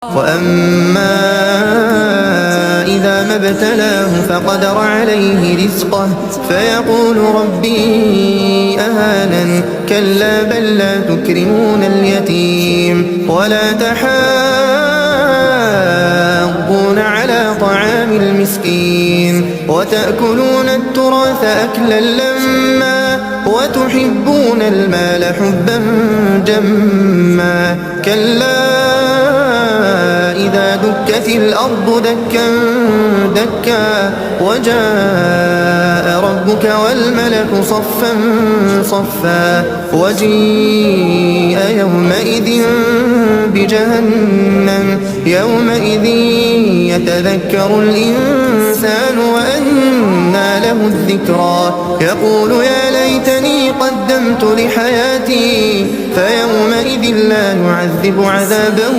وأما إذا ما ابتلاه فقدر عليه رزقه فيقول ربي أهانن كلا بل لا تكرمون اليتيم ولا تحاضون على طعام المسكين وتأكلون التراث أكلا لما وتحبون المال حبا جما كلا إذا دكت الأرض دكا دكا وجاء ربك والملك صفا صفا وجيء يومئذ بجهنم يومئذ يتذكر الإنسان وأنى له الذكرى يقول يا ليتني قدمت لحياتي فيومئذ لا يعذب عذابه